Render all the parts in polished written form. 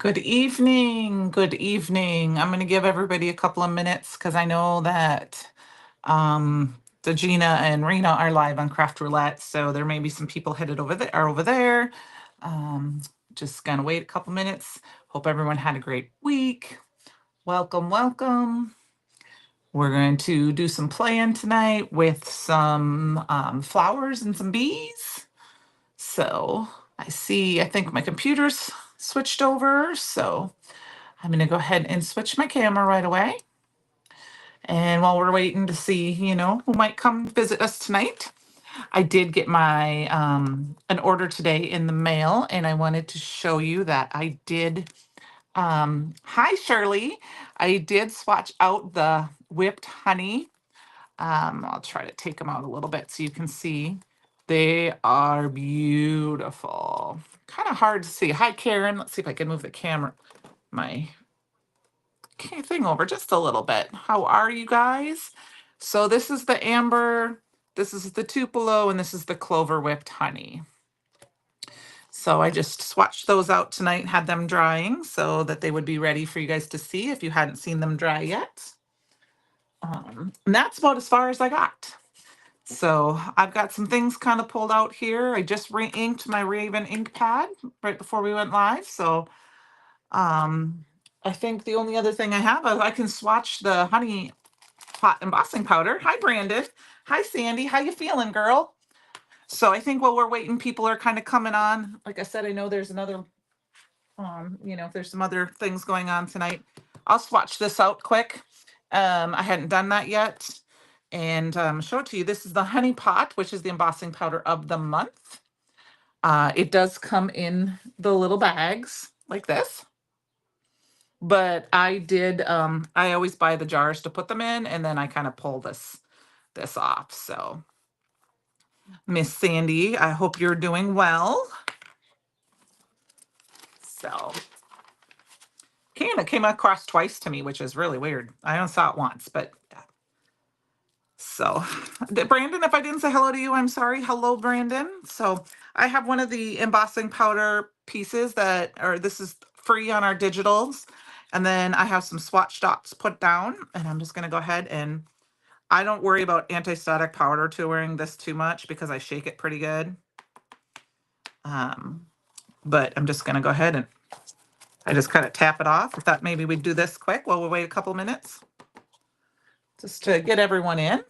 Good evening. Good evening. I'm going to give everybody a couple of minutes because I know that Gina and Rena are live on Craft Roulette, so there may be some people headed over there. Um, just gonna wait a couple minutes. Hope everyone had a great week. Welcome, welcome. We're going to do some playing tonight with some flowers and some bees. So I think my computer's switched over, so I'm going to go ahead and switch my camera right away. And while we're waiting to see, who might come visit us tonight, I did get my an order today in the mail, and I wanted to show you that I did. Hi, Shirley. I did swatch out the whipped honey. I'll try to take them out a little bit so you can see. They are beautiful. Kind of hard to see. Hi, Karen. Let's see if I can move the camera, my thing over just a little bit. How are you guys? So this is the amber, this is the Tupelo, and this is the clover whipped honey. So I just swatched those out tonight, had them drying so that they would be ready for you guys to see if you hadn't seen them dry yet. And that's about as far as I got. So I've got some things kind of pulled out here. I just re-inked my Raven ink pad right before we went live. So I think the only other thing I have is I can swatch the honey pot embossing powder. Hi, Brandon. Hi, Sandy. How you feeling, girl? So I think while we're waiting, people are kind of coming on. Like I said, I know there's another, if there's some other things going on tonight. I'll swatch this out quick. I hadn't done that yet. And show it to you. This is the honey pot, which is the embossing powder of the month. It does come in the little bags like this. But I always buy the jars to put them in, and then I kind of pull this off. So Miss Sandy, I hope you're doing well. So Canada came across twice to me, which is really weird. I only saw it once, but so Brandon, if I didn't say hello to you, I'm sorry. Hello, Brandon. So I have one of the embossing powder pieces this is free on our digitals. And then I have some swatch dots put down, and I'm just going to go ahead and I don't worry about anti-static powder wearing this too much because I shake it pretty good. But I'm just going to go ahead and I just kind of tap it off. I thought maybe we'd do this quick while we wait a couple minutes just to get everyone in.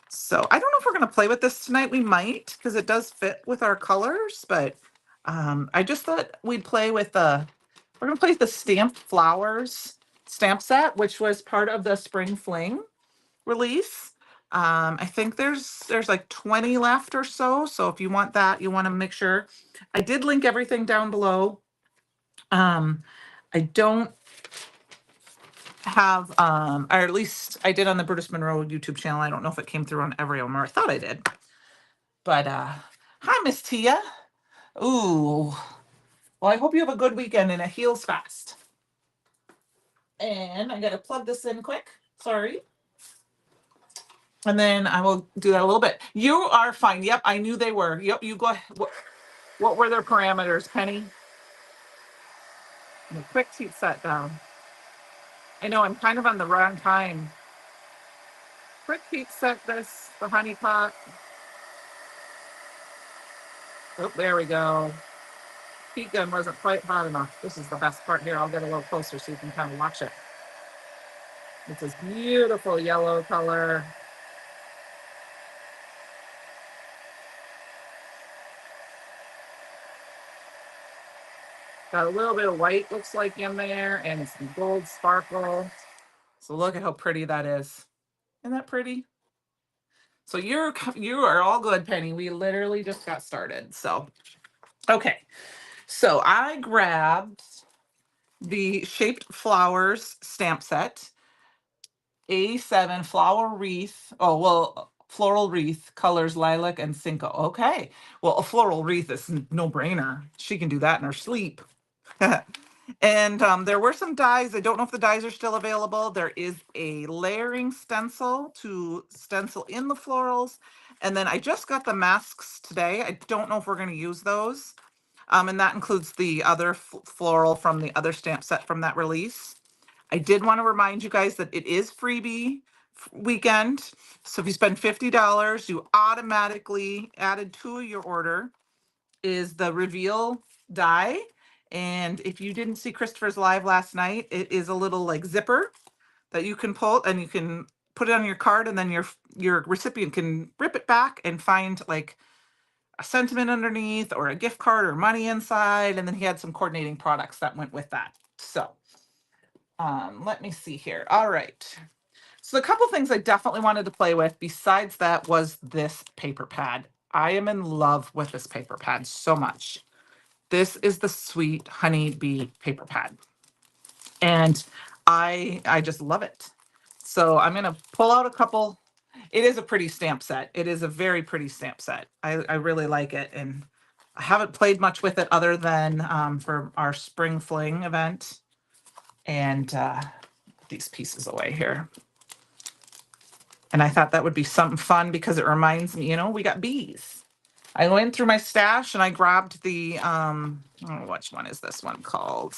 So I don't know if we're going to play with this tonight. We might because it does fit with our colors, but I just thought we'd play with we're going to play with the Stamped Flowers stamp set, which was part of the Spring Fling release. I think there's like 20 left or so. So if you want that, you want to make sure. I did link everything down below. I don't have, or at least I did on the Brutus Monroe YouTube channel. I don't know if it came through on every one, or I thought I did. But hi, Miss Tia. Ooh. Well, I hope you have a good weekend and it heals fast. And I gotta plug this in quick. Sorry. And then I will do that a little bit. You are fine. Yep, I knew they were. Yep, you go ahead. What were their parameters, Penny? The quick heat set down. I know I'm kind of on the wrong time. Quick heat set this, the honey pot. Oh, there we go. Heat gun wasn't quite hot enough. This is the best part here. I'll get a little closer so you can kind of watch it. It's this beautiful yellow color. Got a little bit of white, looks like, in there, and some gold sparkle. So look at how pretty that is. Isn't that pretty? So you are all good, Penny. We literally just got started. So, okay. So I grabbed the Shaped Flowers stamp set, A7 flower wreath. Oh, well, floral wreath, colors lilac and cinco. Okay. Well, a floral wreath is no brainer. She can do that in her sleep. And there were some dies. I don't know if the dies are still available. There is a layering stencil to stencil in the florals. And then I just got the masks today. I don't know if we're going to use those. And that includes the other floral from the other stamp set from that release. I did want to remind you guys that it is freebie weekend. So if you spend $50, you automatically added to your order is the reveal die. And if you didn't see Christopher's live last night, it is a little like zipper that you can pull and you can put it on your card, and then your recipient can rip it back and find like a sentiment underneath or a gift card or money inside. And then he had some coordinating products that went with that. So let me see here. All right. So a couple things I definitely wanted to play with besides that was this paper pad. I am in love with this paper pad so much. This is the Sweet Honey Bee paper pad. And I just love it. So I'm going to pull out a couple. It is a pretty stamp set. It is a very pretty stamp set. I really like it. And I haven't played much with it other than for our spring fling event. And these pieces away here. And I thought that would be something fun because it reminds me, we got bees. I went through my stash and I grabbed the, which one is this one called?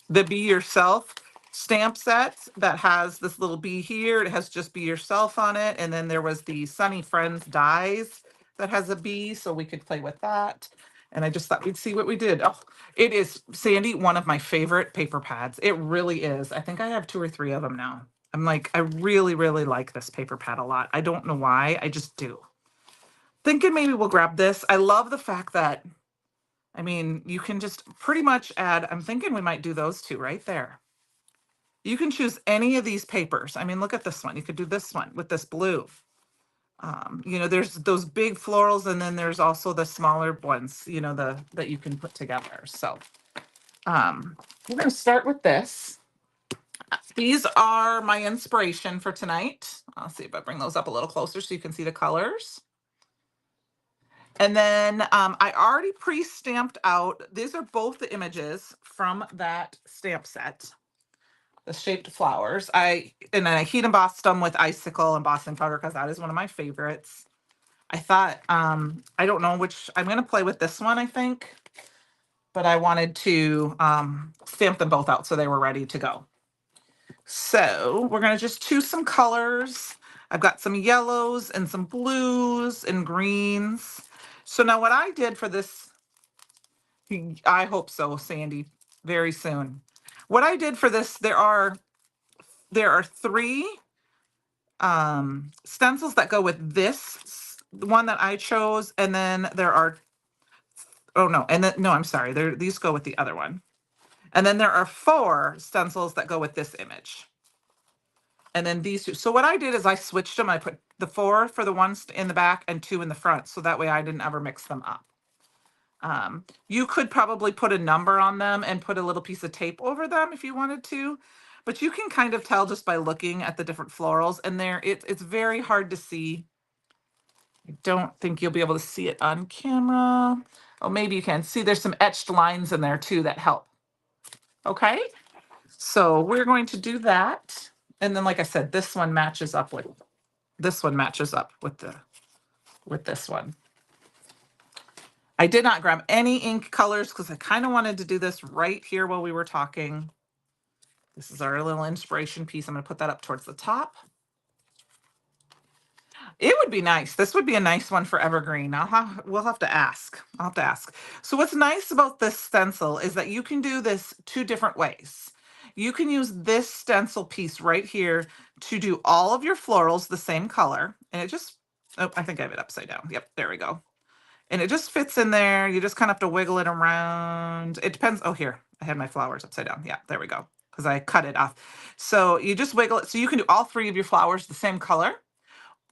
The Be Yourself stamp set that has this little bee here. It has just Be Yourself on it. And then there was the Sunny Friends dies that has a bee, so we could play with that. And I just thought we'd see what we did. Oh, it is, Sandy, one of my favorite paper pads. It really is. I think I have 2 or 3 of them now. I'm like, I really, really like this paper pad a lot. I don't know why. I just do. Thinking maybe we'll grab this. I love the fact that, I mean, you can just pretty much add, I'm thinking we might do those 2 right there. You can choose any of these papers. I mean, look at this one. You could do this one with this blue. There's those big florals, and then there's also the smaller ones, that you can put together. So we're going to start with this. These are my inspiration for tonight. I'll see if I bring those up a little closer so you can see the colors. And then I already pre-stamped out. These are both the images from that stamp set. The shaped flowers. I heat embossed them with icicle embossing powder because that is one of my favorites. I thought, I don't know which, I'm going to play with this one, I think, but I wanted to stamp them both out so they were ready to go. So we're going to just choose some colors. I've got some yellows and some blues and greens. So now what I did for this, I hope so, Sandy, very soon. What I did for this, there are 3 stencils that go with this one that I chose, and then there are, I'm sorry, these go with the other one, and then there are 4 stencils that go with this image, and then these 2. So what I did is I switched them. I put the 4 for the ones in the back and 2 in the front, so that way I didn't ever mix them up. You could probably put a number on them and put a little piece of tape over them if you wanted to, but you can kind of tell just by looking at the different florals, and it's very hard to see. I don't think you'll be able to see it on camera. Oh, maybe you can see there's some etched lines in there too that help. Okay, so we're going to do that. And then, like I said, this one matches up with this one. I did not grab any ink colors because I kind of wanted to do this right here while we were talking. This is our little inspiration piece. I'm going to put that up towards the top. It would be nice. This would be a nice one for evergreen. We'll have to ask. I'll have to ask. So what's nice about this stencil is that you can do this 2 different ways. You can use this stencil piece right here to do all of your florals the same color. And it just, oh, I think I have it upside down. Yep, there we go. And it just fits in there. You just kind of have to wiggle it around. It depends. Oh, here, I had my flowers upside down. Yeah, there we go. Because I cut it off. So you just wiggle it. So you can do all 3 of your flowers the same color.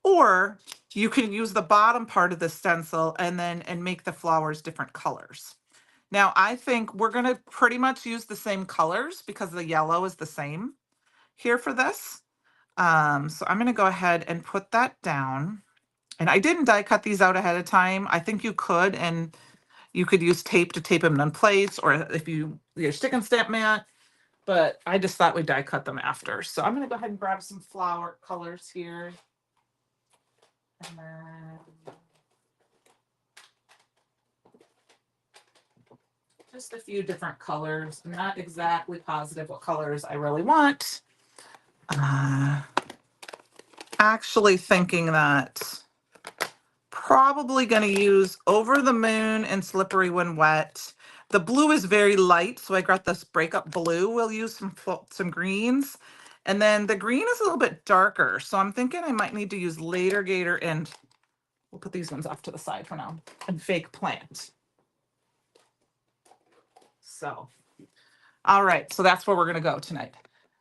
Or you can use the bottom part of the stencil and make the flowers different colors. Now, I think we're going to pretty much use the same colors because the yellow is the same here for this. So I'm going to go ahead and put that down. And I didn't die cut these out ahead of time. I think you could, and you could use tape to tape them in place, or if your stick and stamp mat, but I just thought we'd die cut them after. So I'm going to go ahead and grab some flower colors here. And then just a few different colors. I'm not exactly positive what colors I really want. Actually thinking that probably going to use Over the Moon and Slippery When Wet. The blue is very light, so I got this breakup blue. We'll use some greens. And then the green is a little bit darker, so I'm thinking I might need to use Later Gator and we'll put these ones off to the side for now, and Fake Plant. So, all right, so that's where we're going to go tonight.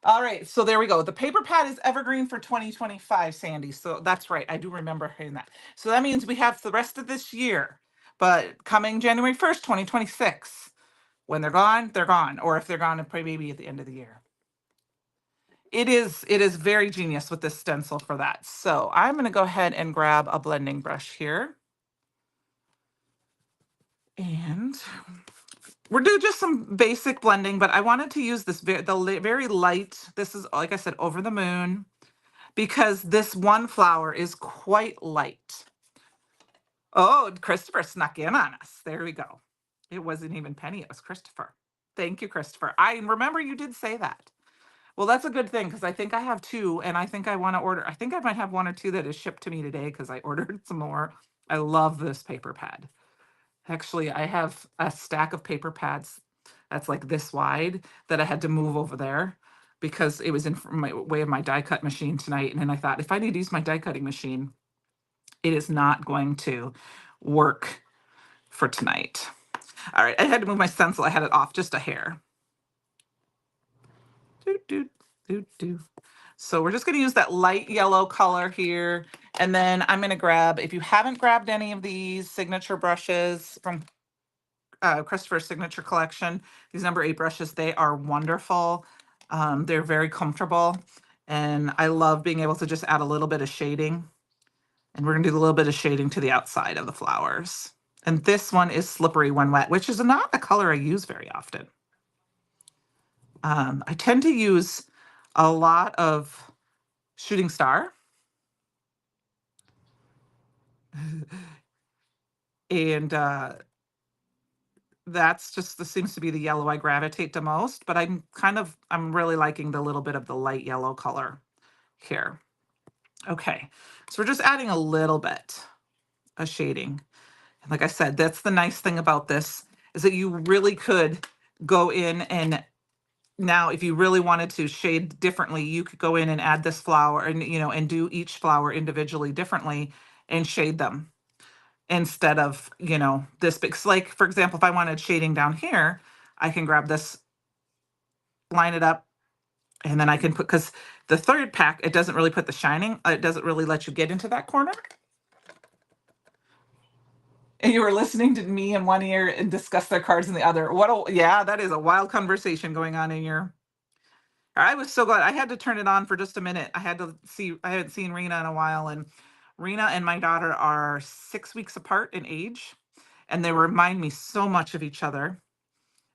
All right, so there we go. The paper pad is evergreen for 2025, Sandy. So that's right. I do remember hearing that. So that means we have the rest of this year. But coming January 1st, 2026, when they're gone, they're gone. Or if they're gone, maybe at the end of the year. It is very genius with this stencil for that. So I'm going to go ahead and grab a blending brush here. And we're doing just some basic blending, but I wanted to use this very light. This is, like I said, Over the Moon, because this one flower is quite light. Oh, Christopher snuck in on us. There we go. It wasn't even Penny, it was Christopher. Thank you, Christopher. I remember you did say that. Well, that's a good thing because I think I have two and I think I want to order. I think I might have one or two that is shipped to me today because I ordered some more. I love this paper pad. Actually, I have a stack of paper pads that's like this wide that I had to move over there because it was in my way of my die cut machine tonight. And then I thought, if I need to use my die cutting machine, it is not going to work for tonight. All right, I had to move my stencil. I had it off just a hair. So we're just going to use that light yellow color here. And then I'm going to grab, if you haven't grabbed any of these signature brushes from Christopher's Signature Collection, these number 8 brushes, they are wonderful. They're very comfortable. And I love being able to just add a little bit of shading. And we're going to do a little bit of shading to the outside of the flowers. And this one is Slippery When Wet, which is not a color I use very often. I tend to use a lot of Shooting Star. And that's just, this seems to be the yellow I gravitate the most, but I'm really liking the little bit of the light yellow color here. Okay, so we're just adding a little bit of shading. And like I said, that's the nice thing about this, is that you really could go in and now if you really wanted to shade differently, you could go in and add this flower and, and do each flower individually differently and shade them instead of, this big. Like, for example, if I wanted shading down here, I can grab this, line it up, and then I can put, because the third pack, it doesn't really put the shining, it doesn't really let you get into that corner. And you were listening to me in one ear and discuss their cards in the other. Yeah, that is a wild conversation going on in your. I was so glad. I had to turn it on for just a minute. I hadn't seen Rena in a while, and Rena and my daughter are 6 weeks apart in age, and they remind me so much of each other.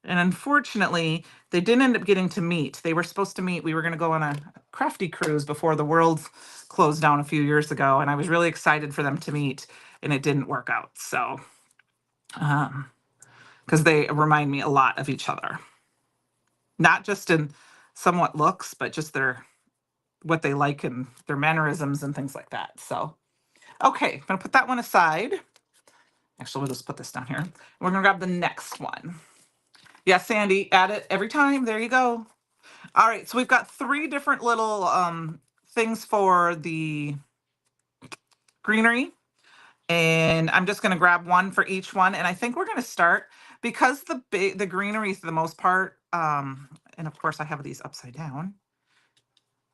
And unfortunately, they didn't end up getting to meet. They were supposed to meet. We were going to go on a crafty cruise before the world closed down a few years ago, and I was really excited for them to meet, and it didn't work out. So, because they remind me a lot of each other, not just in somewhat looks, but just what they like and their mannerisms and things like that. So, okay, I'm gonna put that one aside. Actually, we'll just put this down here. We're gonna grab the next one. Yeah, Sandy, add it every time. There you go. All right, so we've got 3 different little things for the greenery. And I'm just going to grab one for each one. And I think we're going to start, because the greenery is the most part. And of course I have these upside down.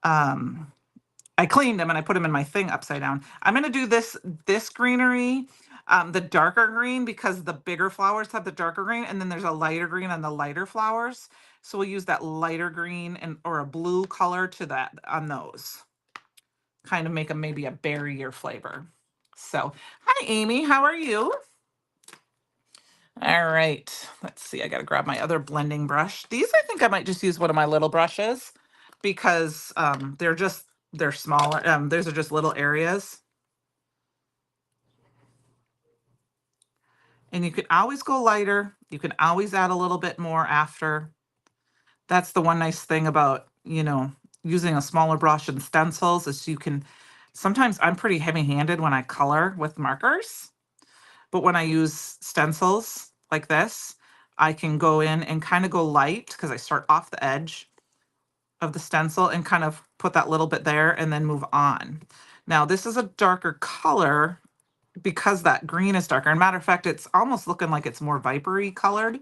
I cleaned them and I put them in my thing upside down. I'm going to do this greenery, the darker green, because the bigger flowers have the darker green, and then there's a lighter green on the lighter flowers. So we'll use that lighter green or a blue color to that on those. Kind of make them maybe a berrier flavor. So, hi, Amy. How are you? All right. Let's see. I got to grab my other blending brush. These, I think I might just use one of my little brushes because they're smaller. Those are just little areas. And you can always go lighter. You can always add a little bit more after. That's the one nice thing about, using a smaller brush and stencils is you can, sometimes I'm pretty heavy-handed when I color with markers, but when I use stencils like this, I can go in and kind of go light because I start off the edge of the stencil and kind of put that little bit there and then move on. Now this is a darker color because that green is darker. And matter of fact, it's almost looking like it's more vipery colored.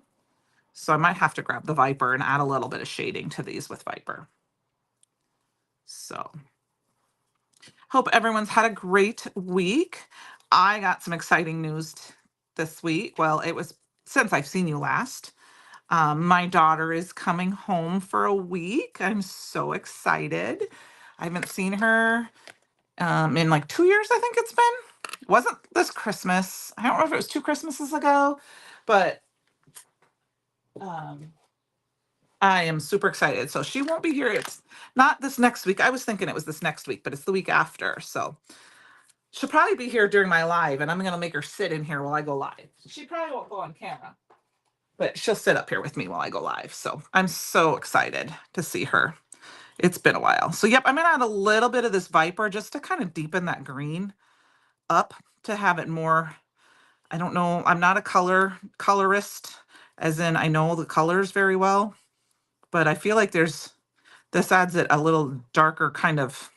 So I might have to grab the Viper and add a little bit of shading to these with Viper. So hope everyone's had a great week. I got some exciting news this week. Well, it was since I've seen you last. My daughter is coming home for a week. I'm so excited. I haven't seen her in like 2 years, I think it's been. It wasn't this Christmas. I don't know if it was 2 Christmases ago, but I am super excited. So she won't be here. It's not this next week. I was thinking it was this next week, but it's the week after. So she'll probably be here during my live, and I'm going to make her sit in here while I go live. She probably won't go on camera, but she'll sit up here with me while I go live. So I'm so excited to see her. It's been a while. So yep, I'm going to add a little bit of this Viper just to kind of deepen that green up to have it more. I don't know. I'm not a colorist, as in I know the colors very well, but I feel like this adds it a little darker kind of,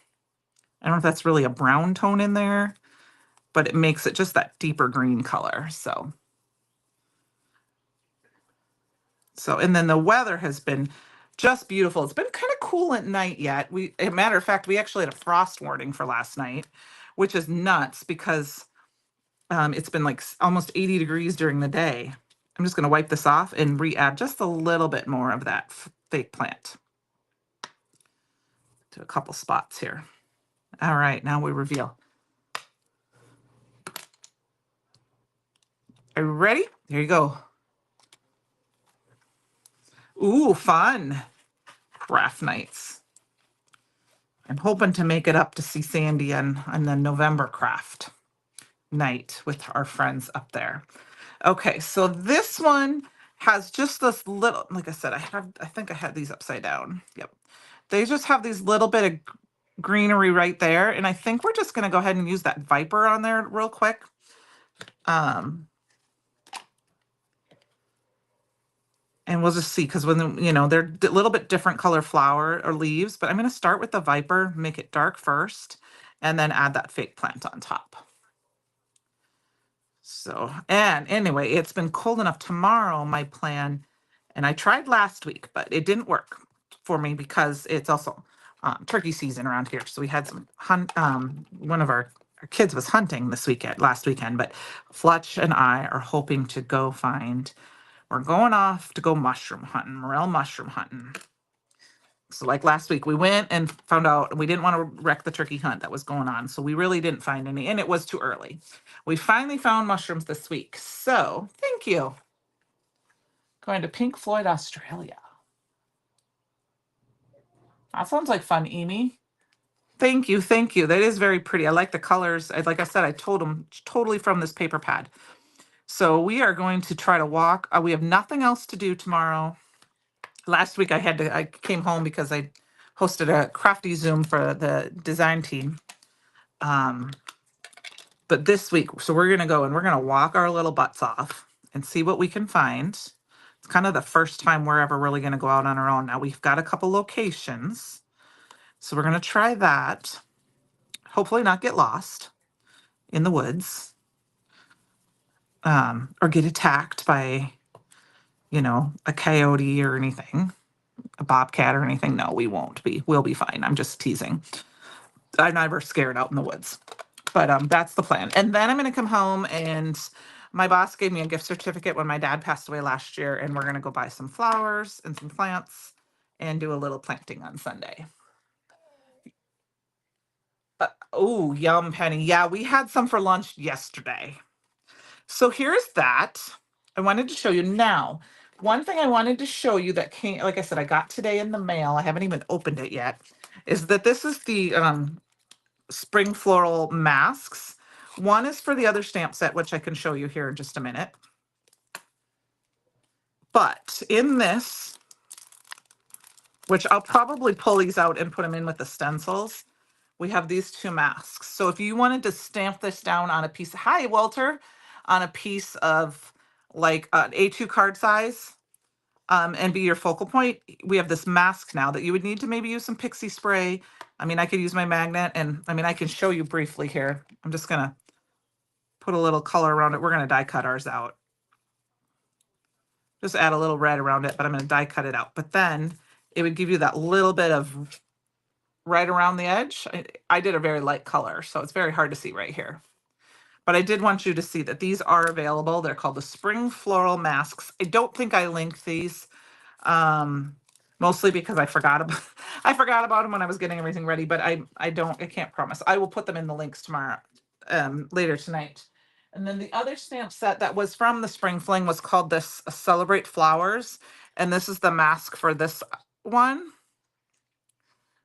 I don't know if that's really a brown tone in there, but it makes it just that deeper green color. So, and then the weather has been just beautiful. It's been kind of cool at night yet. As a matter of fact, we actually had a frost warning for last night, which is nuts because it's been like almost 80 degrees during the day. I'm just going to wipe this off and re-add just a little bit more of that fake plant to a couple spots here. All right, now we reveal. Are you ready? Here you go. Ooh, fun. Craft nights. I'm hoping to make it up to see Sandy on the November craft night with our friends up there. Okay, so this one has just this little, like I said, I think I had these upside down. Yep. They just have these little bit of greenery right there. And I think we're just going to go ahead and use that Viper on there real quick. And we'll just see, because when, they're a little bit different color flower or leaves, but I'm going to start with the Viper, make it dark first, and then add that fake plant on top. So, and anyway, it's been cold enough. Tomorrow, my plan, and I tried last week, but it didn't work for me because it's also turkey season around here. So we had some one of our kids was hunting last weekend, but Fletch and I are hoping to go we're going off to go mushroom hunting, morel mushroom hunting. So like last week, we went and found out we didn't want to wreck the turkey hunt that was going on. So we really didn't find any, and it was too early. We finally found mushrooms this week. So thank you. Going to Pink Floyd, Australia. That sounds like fun, Amy. Thank you. Thank you. That is very pretty. I like the colors. Like I said, I told them totally from this paper pad. So we are going to try to walk. We have nothing else to do tomorrow. Last week I came home because I hosted a crafty Zoom for the design team. But this week, so we're going to go and we're going to walk our little butts off and see what we can find. It's kind of the first time we're ever really going to go out on our own. Now we've got a couple locations. So we're going to try that. Hopefully not get lost in the woods. Or get attacked by, a coyote or anything, a bobcat or anything. No, we won't be. We'll be fine. I'm just teasing. I'm never scared out in the woods. But that's the plan. And then I'm going to come home, and my boss gave me a gift certificate when my dad passed away last year, and we're going to go buy some flowers and some plants and do a little planting on Sunday. Oh, yum, Penny. Yeah, we had some for lunch yesterday. So here's that. I wanted to show you now. One thing I wanted to show you that came, like I said, I got today in the mail. I haven't even opened it yet. Is that this is the spring floral masks. One is for the other stamp set, which I can show you here in just a minute. But in this, which I'll probably pull these out and put them in with the stencils, we have these two masks. So if you wanted to stamp this down on a piece, hi Walter, on a piece of like an A2 card size, and be your focal point, we have this mask now that you would need to maybe use some pixie spray. I mean, I could use my magnet, and I mean, I can show you briefly here. I'm just gonna put a little color around it. We're gonna die cut ours out. Just add a little red around it, but I'm gonna die cut it out. But then it would give you that little bit of right around the edge. I did a very light color, so it's very hard to see right here. But I did want you to see that these are available. They're called the Spring Floral Masks. I don't think I linked these, mostly because I forgot about I forgot about them when I was getting everything ready. But I can't promise. I will put them in the links tomorrow, later tonight. And then the other stamp set that was from the Spring Fling was called this Celebrate Flowers, and this is the mask for this one,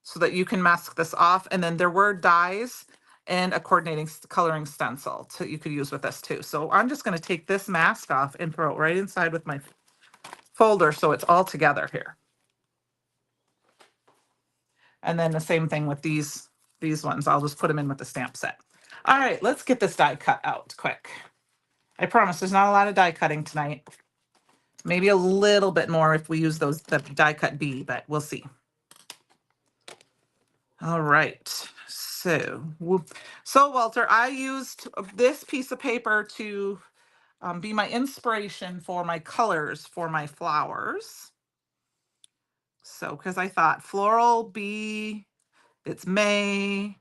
so that you can mask this off. And then there were dies and a coordinating coloring stencil you could use with this too. So I'm just going to take this mask off and throw it right inside with my folder so it's all together here. And then the same thing with these ones. I'll just put them in with the stamp set. All right, let's get this die cut out quick. I promise there's not a lot of die cutting tonight. Maybe a little bit more if we use the die cut B, but we'll see. All right. So Walter, I used this piece of paper to be my inspiration for my colors for my flowers. So, because I thought floral bee, it's May,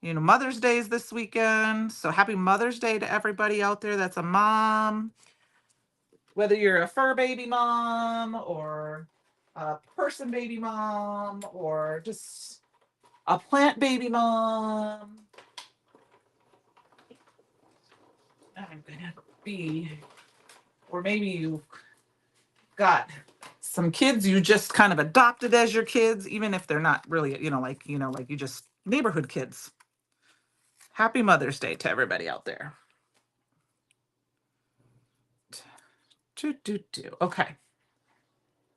you know, Mother's Day is this weekend. So happy Mother's Day to everybody out there that's a mom. Whether you're a fur baby mom or a person baby mom or just a plant baby mom. I'm gonna be, or maybe you got some kids you just kind of adopted as your kids, even if they're not really, like you just neighborhood kids. Happy Mother's Day to everybody out there. Okay.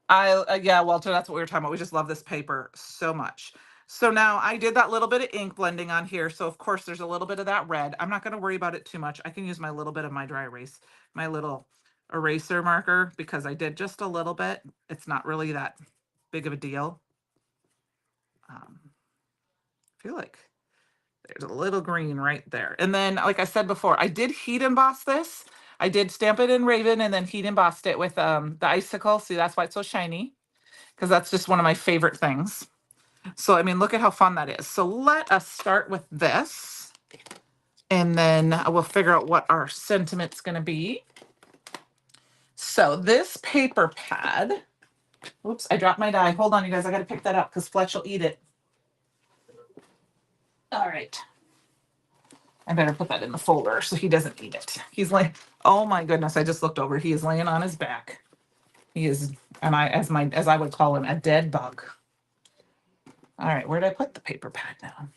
Yeah, Walter, that's what we were talking about. We just love this paper so much. So now I did that little bit of ink blending on here. So of course there's a little bit of that red. I'm not going to worry about it too much. I can use my little bit of my dry erase, my little eraser marker, because I did just a little bit. It's not really that big of a deal. I feel like there's a little green right there. And then, like I said before, I did heat emboss this. I did stamp it in Raven and then heat embossed it with the icicle. See, that's why it's so shiny, because that's just one of my favorite things. So, I mean, look at how fun that is. So let us start with this, and then we'll figure out what our sentiment's going to be. So this paper pad, oops, I dropped my die. Hold on, you guys, I got to pick that up because Fletch will eat it. All right. I better put that in the folder so he doesn't eat it. He's like, oh my goodness, I just looked over. He is laying on his back. He is, and as I would call him, a dead bug. All right, where did I put the paper pad now?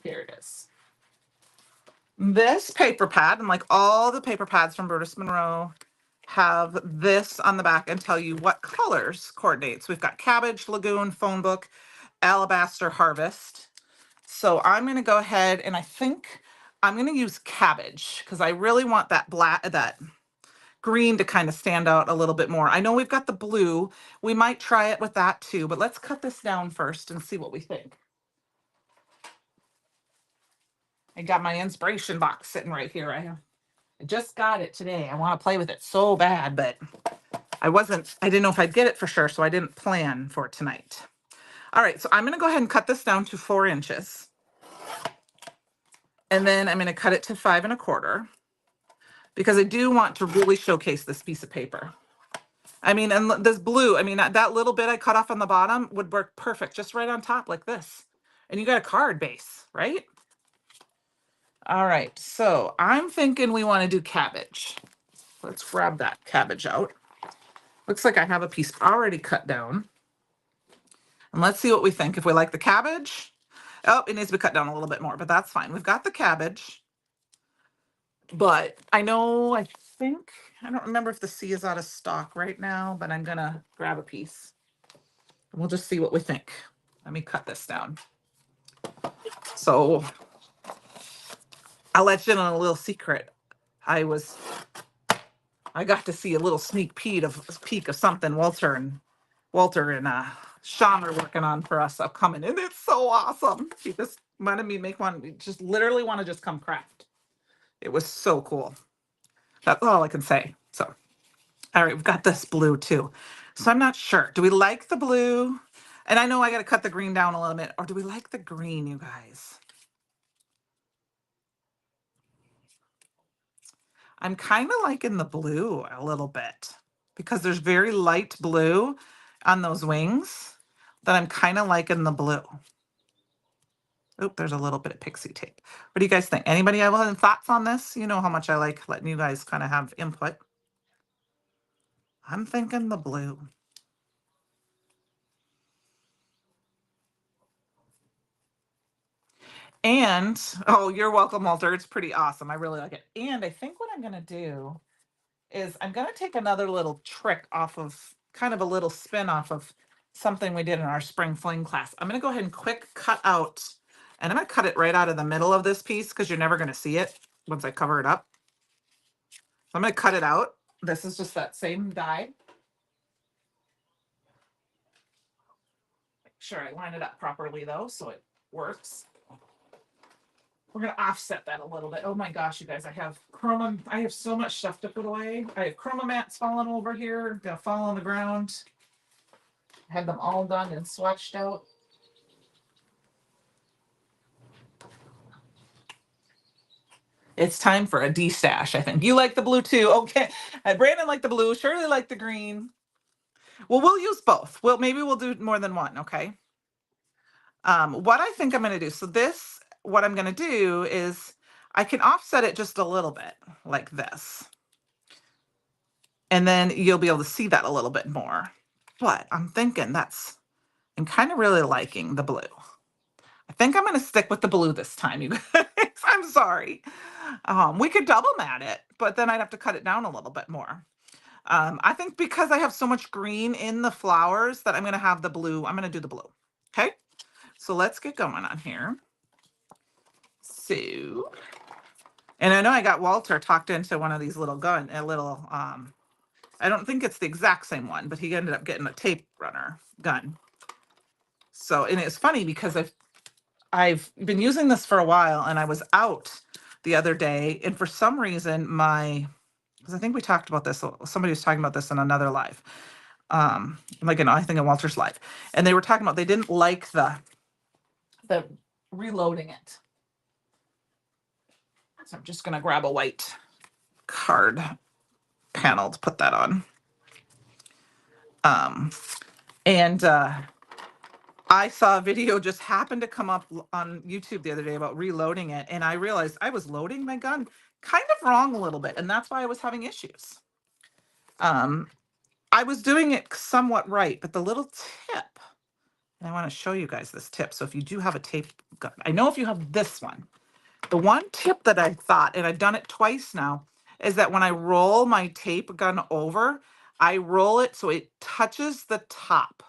Here it is. This paper pad, and like all the paper pads from Burtis Monroe, have this on the back and tell you what colors coordinates. We've got Cabbage, Lagoon, Phone Book, Alabaster, Harvest. So I'm going to go ahead and I think I'm going to use Cabbage because I really want that that green to kind of stand out a little bit more. I know we've got the blue. We might try it with that too, but let's cut this down first and see what we think. I got my inspiration box sitting right here. I just got it today. I want to play with it so bad, but I didn't know if I'd get it for sure, so I didn't plan for tonight. All right, so I'm going to go ahead and cut this down to 4 inches. And then I'm going to cut it to 5 1/4 because I do want to really showcase this piece of paper. I mean, and this blue, I mean, that little bit I cut off on the bottom would work perfect just right on top like this. And you got a card base, right? All right, so I'm thinking we want to do Cabbage. Let's grab that Cabbage out. Looks like I have a piece already cut down. And let's see what we think. If we like the Cabbage, oh, it needs to be cut down a little bit more, but that's fine. We've got the Cabbage. But I know, I think, I don't remember if the C is out of stock right now, but I'm gonna grab a piece. We'll just see what we think. Let me cut this down. So I'll let you in on a little secret. I got to see a little sneak peek of something Walter and Sean are working on for us upcoming, and it's so awesome. She just wanted me to make one. Just literally want to just come craft. It was so cool. That's all I can say. So, all right, we've got this blue too. So I'm not sure. Do we like the blue? And I know I got to cut the green down a little bit, or do we like the green, you guys? I'm kind of liking the blue a little bit because there's very light blue on those wings that I'm kind of liking the blue. Oh, there's a little bit of pixie tape. What do you guys think? Anybody have any thoughts on this? You know how much I like letting you guys kind of have input. I'm thinking the blue. And, oh, you're welcome, Walter. It's pretty awesome. I really like it. And I think what I'm going to do is I'm going to take another little trick off of, kind of a little spin off of something we did in our spring fling class. I'm going to go ahead and quick cut out, and I'm going to cut it right out of the middle of this piece because you're never going to see it once I cover it up. So I'm going to cut it out. This is just that same die. Make sure I line it up properly though, so it works. We're gonna offset that a little bit. Oh my gosh, you guys, I have so much stuff to put away. I have chroma mats falling over here, gonna fall on the ground. I had them all done and swatched out. It's time for a de-stash, I think. You like the blue too. Okay. Brandon liked the blue, Shirley liked the green. Well, we'll use both. Maybe we'll do more than one, okay? What I think I'm gonna do, what I'm gonna do is I can offset it just a little bit like this. And then you'll be able to see that a little bit more. But I'm thinking I'm kind of really liking the blue. I think I'm going to stick with the blue this time, you guys. I'm sorry. We could double mat it, but then I'd have to cut it down a little bit more. I think because I have so much green in the flowers that I'm going to have the blue. I'm going to do the blue. Okay. So let's get going on here. So, and I know I got Walter talked into one of these I don't think it's the exact same one, but he ended up getting a tape runner gun. So, and it's funny because I've been using this for a while, and I was out the other day, and for some reason because I think we talked about this, somebody was talking about this in another live, I think in Walter's live, and they were talking about they didn't like the reloading it. So I'm just gonna grab a white card panel to put that on. And I saw a video just happened to come up on YouTube the other day about reloading it, and I realized I was loading my gun kind of wrong a little bit, and that's why I was having issues. I was doing it somewhat right, but the little tip, and I want to show you guys this tip. So if you do have a tape gun, I know if you have this one, the one tip that I thought, and I've done it twice now, is that when I roll my tape gun over, I roll it so it touches the top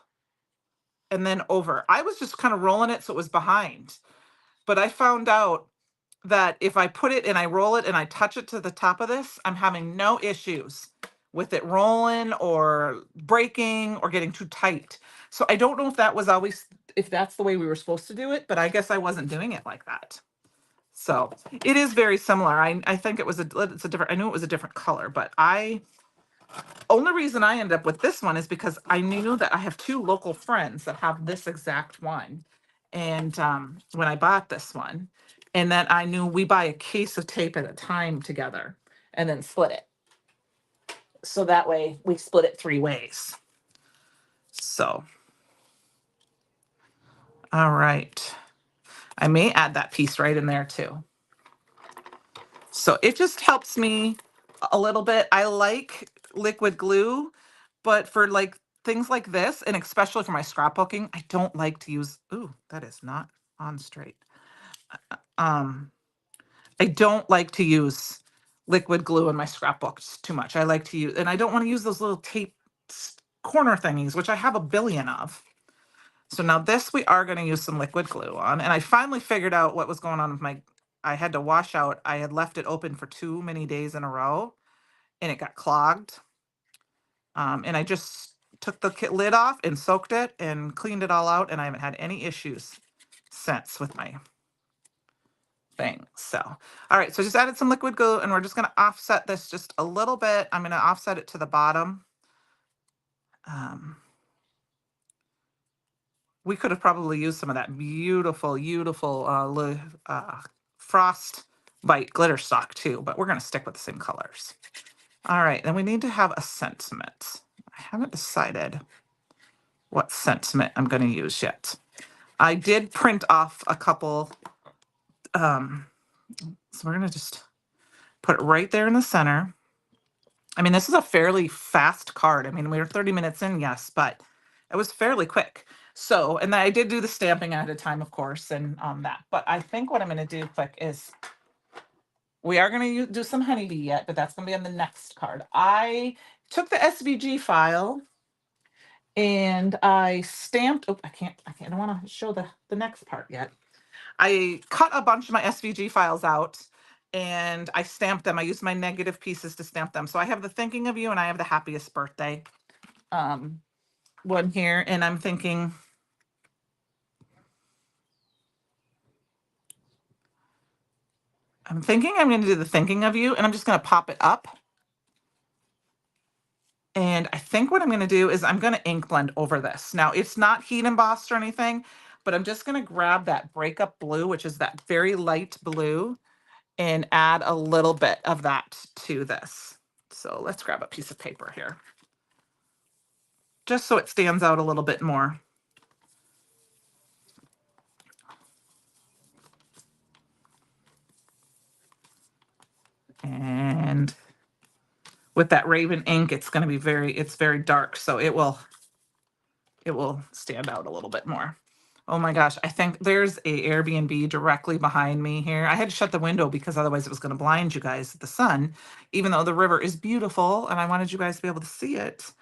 and then over. I was just kind of rolling it so it was behind. But I found out that if I put it and I roll it and I touch it to the top of this, I'm having no issues with it rolling or breaking or getting too tight. So I don't know if that's the way we were supposed to do it, but I guess I wasn't doing it like that. So it is very similar. I think it's a different, I knew it was a different color, but only reason I ended up with this one is because I knew that I have two local friends that have this exact one. And when I bought this one, and then I knew we buy a case of tape at a time together and then split it. So that way we split it 3 ways. So, all right. I may add that piece right in there too. So it just helps me a little bit. I like liquid glue, but for like things like this, and especially for my scrapbooking, I don't like to use, ooh, that is not on straight. I don't like to use liquid glue in my scrapbooks too much. I like to use, and I don't want to use those little tape corner thingies, which I have a billion of. So now this we are going to use some liquid glue on. And I finally figured out what was going on with I had to wash out. I had left it open for too many days in a row and it got clogged. And I just took the lid off and soaked it and cleaned it all out. And I haven't had any issues since with my thing. So, all right. So I just added some liquid glue and we're just going to offset this just a little bit. I'm going to offset it to the bottom. We could have probably used some of that beautiful, beautiful frost bite glitter stock too, but we're going to stick with the same colors. All right, then we need to have a sentiment. I haven't decided what sentiment I'm going to use yet. I did print off a couple, so we're going to just put it right there in the center. I mean, this is a fairly fast card. I mean, we were 30 minutes in, yes, but it was fairly quick. So, and I did do the stamping at a time, of course, and that. But I think what I'm going to do quick is we are going to do some honeybee yet, but that's going to be on the next card. I took the SVG file and I stamped. Oh, I don't want to show the next part yet. I cut a bunch of my SVG files out and I stamped them. I used my negative pieces to stamp them. So I have the thinking of you and I have the happiest birthday one here. And I'm thinking I'm going to do the thinking of you and I'm just going to pop it up. And I think what I'm going to do is I'm going to ink blend over this. Now it's not heat embossed or anything, but I'm just going to grab that breakup blue, which is that very light blue, and add a little bit of that to this. So let's grab a piece of paper here, just so it stands out a little bit more. And with that Raven ink, it's going to be very dark, so it will stand out a little bit more. Oh my gosh, I think there's a Airbnb directly behind me here. I had to shut the window because otherwise it was going to blind you guys, the sun, even though the river is beautiful and I wanted you guys to be able to see it.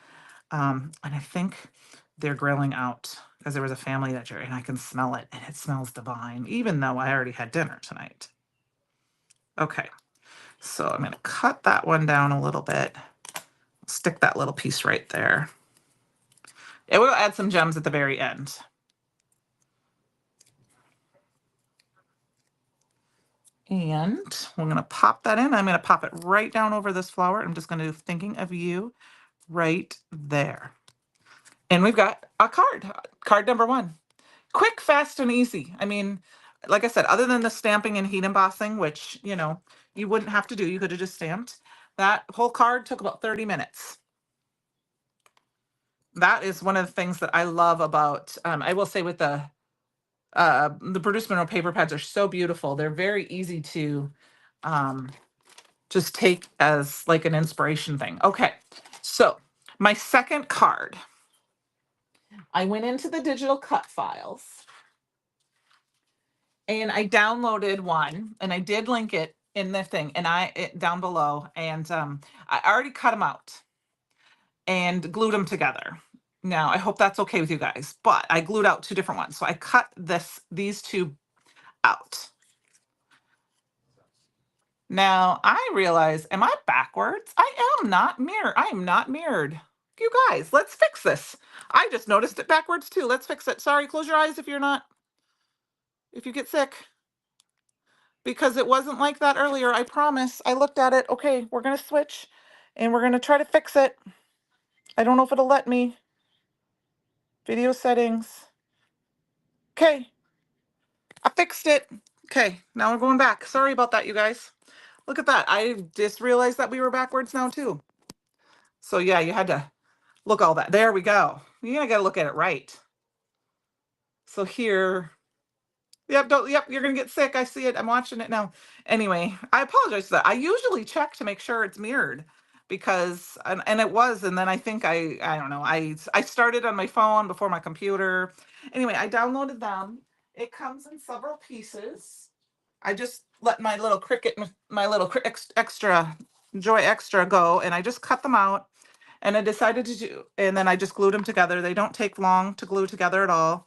And I think they're grilling out because there was a family that year and I can smell it and it smells divine, even though I already had dinner tonight. Okay, so I'm going to cut that one down a little bit. Stick that little piece right there. It will add some gems at the very end. And we're going to pop that in. I'm going to pop it right down over this flower. I'm just going to do thinking of you right there. And we've got a card number 1. Quick, fast, and easy. I mean, like I said, other than the stamping and heat embossing, which, you know, you wouldn't have to do. You could have just stamped. That whole card took about 30 minutes. That is one of the things that I love about, I will say with the Produce Mineral paper pads are so beautiful. They're very easy to just take as like an inspiration thing. Okay, so my second card, I went into the digital cut files and I downloaded one and I did link it in the thing and down below, and I already cut them out and glued them together. Now I hope that's okay with you guys, but I glued out 2 different ones. So I cut these 2 out. Now I realize, am I backwards? I am not mirrored. I am not mirrored. You guys, let's fix this. I just noticed it backwards too. Let's fix it. Sorry, close your eyes if you get sick. Because it wasn't like that earlier, I promise. I looked at it. Okay, we're going to switch and we're going to try to fix it. I don't know if it'll let me. Video settings. Okay, I fixed it. Okay, now we're going back. Sorry about that, you guys. Look at that. I just realized that we were backwards now too. So yeah, you had to look all that. There we go. You gotta look at it right. So here, yep, you're gonna get sick. I see it. I'm watching it now. Anyway, I apologize for that. I usually check to make sure it's mirrored because, and it was, and then I think I don't know. I started on my phone before my computer. Anyway, I downloaded them. It comes in several pieces. I just let my little extra Joy Extra go, and I just cut them out. And I decided to do, and then I just glued them together. They don't take long to glue together at all.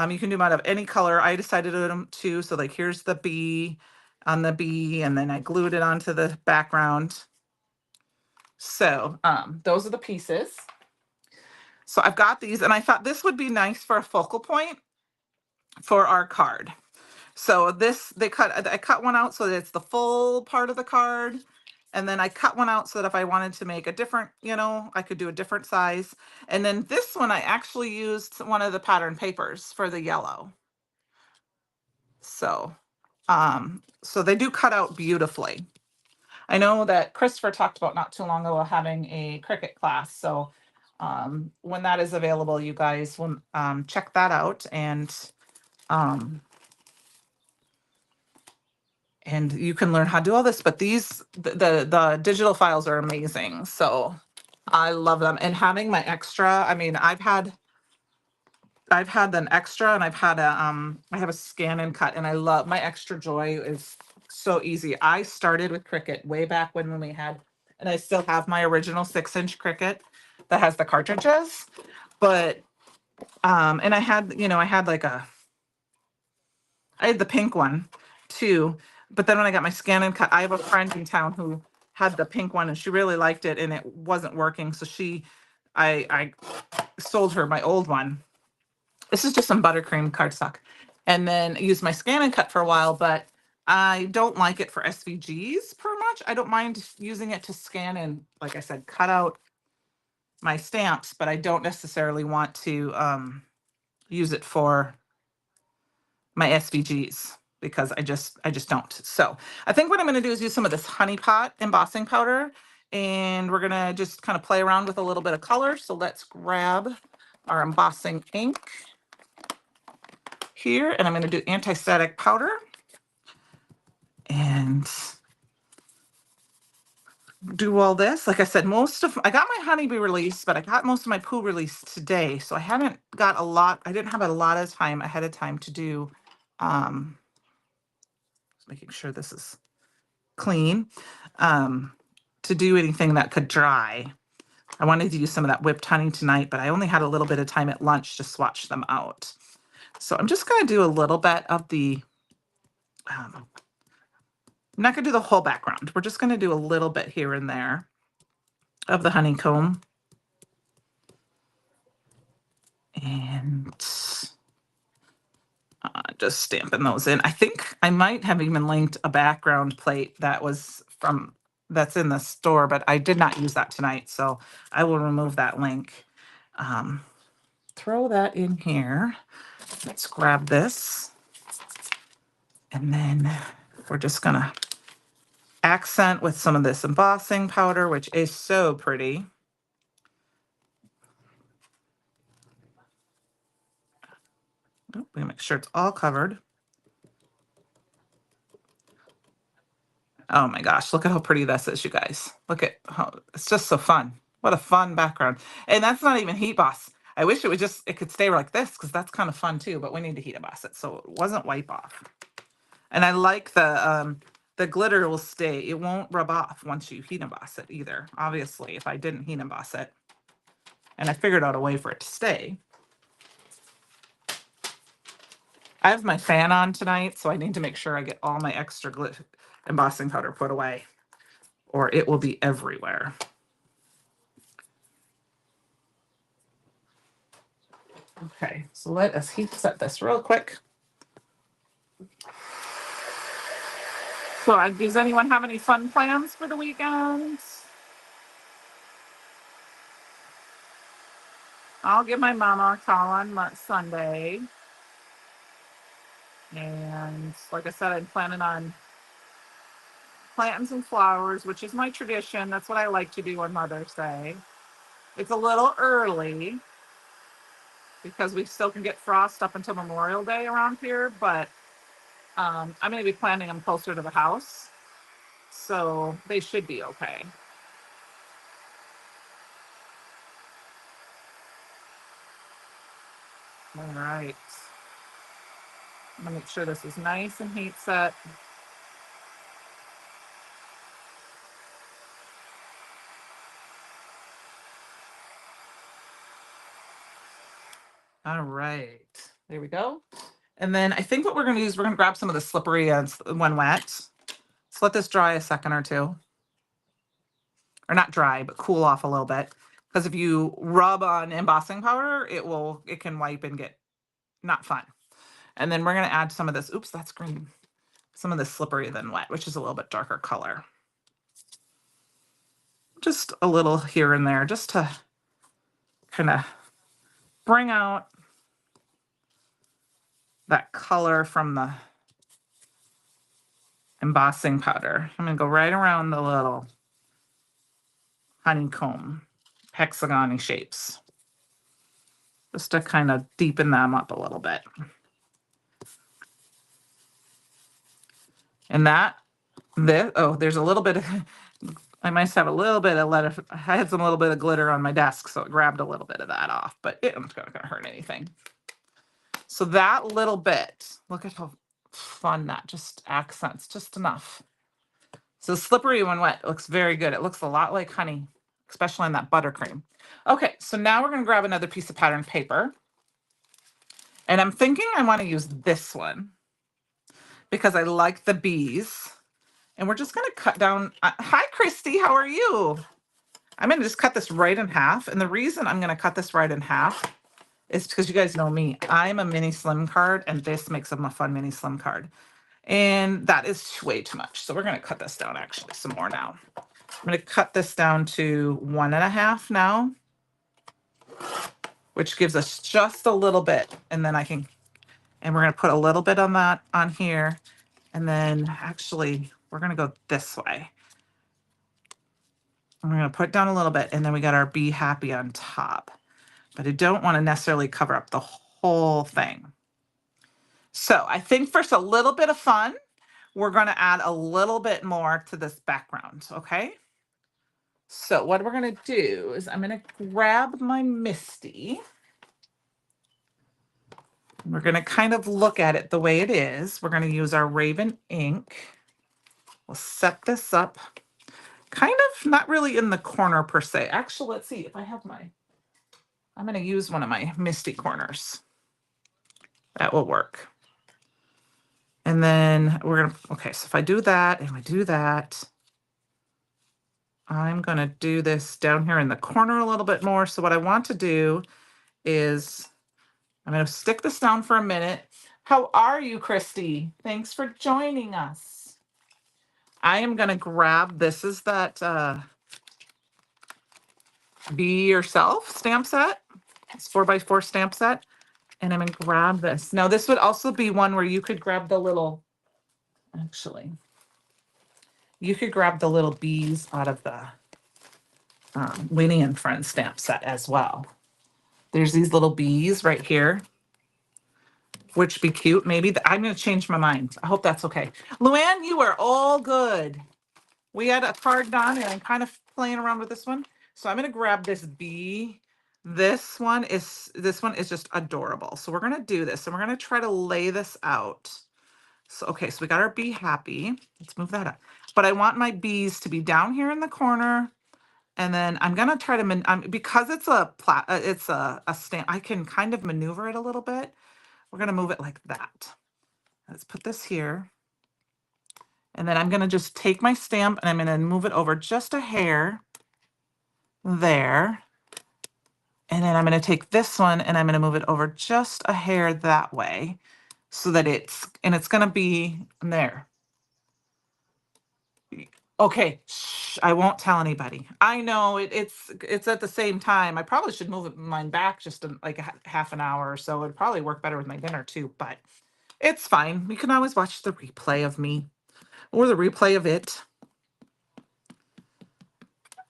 You can do them out of any color. I decided to do them too. So like here's the bee on the bee, and then I glued it onto the background. So those are the pieces. So I've got these, and I thought this would be nice for a focal point for our card. So this, I cut one out so that it's the full part of the card. And then I cut one out so that if I wanted to make a different, I could do a different size. And then this one, I actually used one of the pattern papers for the yellow. So, so they do cut out beautifully. I know that Christopher talked about not too long ago having a Cricut class. So when that is available, you guys will check that out, um, and you can learn how to do all this. But the digital files are amazing. So I love them. And having my extra, I mean, I've had an extra, and I have a scan and cut, and I love my extra Joy is so easy. I started with Cricut way back when we had, and I still have my original 6-inch Cricut that has the cartridges. But and I had, I had the pink one too. But then when I got my scan and cut, I have a friend in town who had the pink one, and she really liked it, and it wasn't working. So I sold her my old one. This is just some buttercream cardstock. And then I used my scan and cut for a while, but I don't like it for SVGs per much. I don't mind using it to scan and, like I said, cut out my stamps, but I don't necessarily want to use it for my SVGs because I just don't. So I think what I'm going to do is use some of this Honey Pot embossing powder, and we're going to just kind of play around with a little bit of color. So let's grab our embossing ink here, and I'm going to do anti-static powder and do all this. Like I said, I got my honeybee release, but I got most of my poo release today. So I haven't got a lot. I didn't have a lot of time ahead of time to do, making sure this is clean, to do anything that could dry. I wanted to use some of that whipped honey tonight, but I only had a little bit of time at lunch to swatch them out. So I'm just going to do a little bit of I'm not going to do the whole background. We're just going to do a little bit here and there of the honeycomb. And just stamping those in. I think I might have even linked a background plate that's in the store, but I did not use that tonight, so I will remove that link. Throw that in here. Let's grab this. And then we're just gonna accent with some of this embossing powder, which is so pretty. Oh, we make sure it's all covered. Oh my gosh, look at how pretty this is, you guys. Look at how it's just so fun. What a fun background. And that's not even heat boss. I wish it could stay like this because that's kind of fun too, but we need to heat emboss it so it wasn't wipe off. And I like the glitter will stay. It won't rub off once you heat emboss it either. Obviously, if I didn't heat emboss it, and I figured out a way for it to stay. I have my fan on tonight, so I need to make sure I get all my extra embossing powder put away, or it will be everywhere. Okay, so let us heat set this real quick. So, does anyone have any fun plans for the weekend? I'll give my mama a call on Sunday. And like I said, I'm planning on planting some flowers, which is my tradition. That's what I like to do on Mother's Day. It's a little early because we still can get frost up until Memorial Day around here, but I'm going to be planting them closer to the house, so they should be okay. All right. I'm going to make sure this is nice and heat set. All right, there we go. And then I think what we're going to use, we're going to grab some of the slippery when wet. So let this dry a second or two. Or not dry, but cool off a little bit. Because if you rub on embossing powder, it can wipe and get not fun. And then we're going to add some of this, oops, that's green. Some of this slippery than wet, which is a little bit darker color. Just a little here and there, just to kind of bring out that color from the embossing powder. I'm going to go right around the little honeycomb hexagon shapes, just to kind of deepen them up a little bit. And there's a little bit of, I might have a little bit of I had some little bit of glitter on my desk, so it grabbed a little bit of that off, but it's not going to hurt anything. So that little bit, look at how fun that just accents, just enough. So slippery when wet looks very good. It looks a lot like honey, especially on that buttercream. Okay, so now we're going to grab another piece of pattern paper. And I'm thinking I want to use this one because I like the bees. And we're just going to cut down. Hi, Christy. How are you? I'm going to just cut this right in half. And the reason I'm going to cut this right in half is because you guys know me. I'm a mini slim card, and this makes them a fun mini slim card. And that is way too much. So we're going to cut this down actually some more now. I'm going to cut this down to 1.5 now, which gives us just a little bit. And then and we're going to put a little bit on that on here. And then actually we're going to go this way. And we're going to put down a little bit, and then we got our Be Happy on top. But I don't want to necessarily cover up the whole thing. So I think for a little bit of fun, we're going to add a little bit more to this background, okay? So what we're going to do is I'm going to grab my Misty. We're going to kind of look at it the way it is. We're going to use our Raven ink. We'll set this up kind of not really in the corner per se. Actually, let's see if I have I'm going to use one of my Misty corners. That will work. And then we're going to, okay, so if I do that and we do that, I'm going to do this down here in the corner a little bit more. So what I want to do is I'm going to stick this down for a minute. How are you, Christy? Thanks for joining us. I am going to grab, this is that Be Yourself stamp set. It's 4x4 stamp set. And I'm going to grab this. Now, this would also be one where you could grab the little, actually, you could grab the little bees out of the Winnie and Friends stamp set as well. There's these little bees right here, which be cute. Maybe I'm going to change my mind. I hope that's okay. Luann, you are all good. We had a card done, and I'm kind of playing around with this one. So I'm going to grab this bee. This one is just adorable. So we're going to do this, and we're going to try to lay this out. So, okay, so we got our Be Happy. Let's move that up. But I want my bees to be down here in the corner. And then I'm going to try to, because it's a stamp, I can kind of maneuver it a little bit. We're going to move it like that. Let's put this here. And then I'm going to just take my stamp and I'm going to move it over just a hair there. And then I'm going to take this one and I'm going to move it over just a hair that way so that it's going to be there. Okay, shh, I won't tell anybody. I know it's at the same time. I probably should move mine back just like half an hour or so. It'd probably work better with my dinner too, but it's fine. You can always watch the replay of me or the replay of it.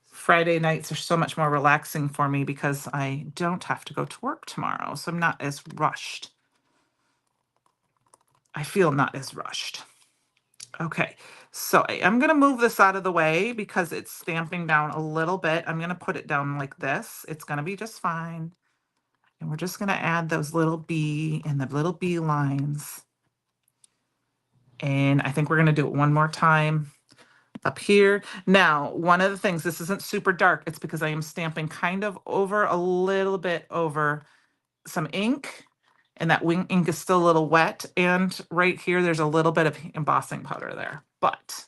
Friday nights are so much more relaxing for me because I don't have to go to work tomorrow, so I'm not as rushed. I feel not as rushed. Okay, so I'm going to move this out of the way because it's stamping down a little bit. I'm going to put it down like this. It's going to be just fine. And we're just going to add those little bee and the little bee lines. And I think we're going to do it one more time up here. Now, one of the things, this isn't super dark. It's because I am stamping kind of over a little bit over some ink, and that wing ink is still a little wet. And right here, there's a little bit of embossing powder there, but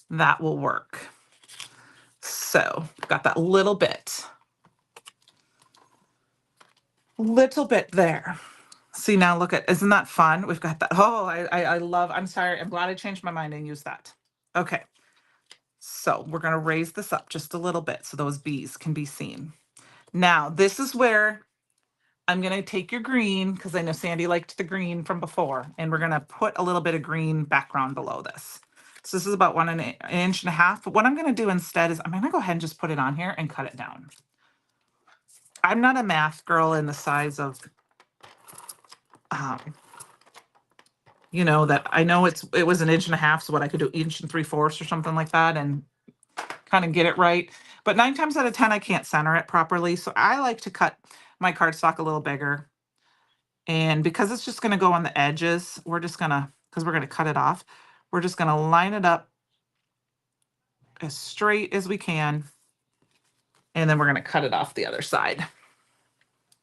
that will work. So got that little bit there. See, now look at, isn't that fun? We've got that. Oh, I love, I'm sorry. I'm glad I changed my mind and used that. Okay. So we're going to raise this up just a little bit so those bees can be seen. Now, this is where I'm going to take your green, because I know Sandy liked the green from before, and we're going to put a little bit of green background below this. So this is about 1.5 inches. But what I'm going to do instead is I'm going to go ahead and just put it on here and cut it down. I'm not a math girl in the size of, you know, that I know it was 1.5 inches, so what I could do 1 3/4 inches or something like that and kind of get it right. But 9 times out of 10, I can't center it properly. So I like to cut my cardstock a little bigger. And because it's just going to go on the edges, we're just going to, because we're going to cut it off, we're just going to line it up as straight as we can. And then we're going to cut it off the other side.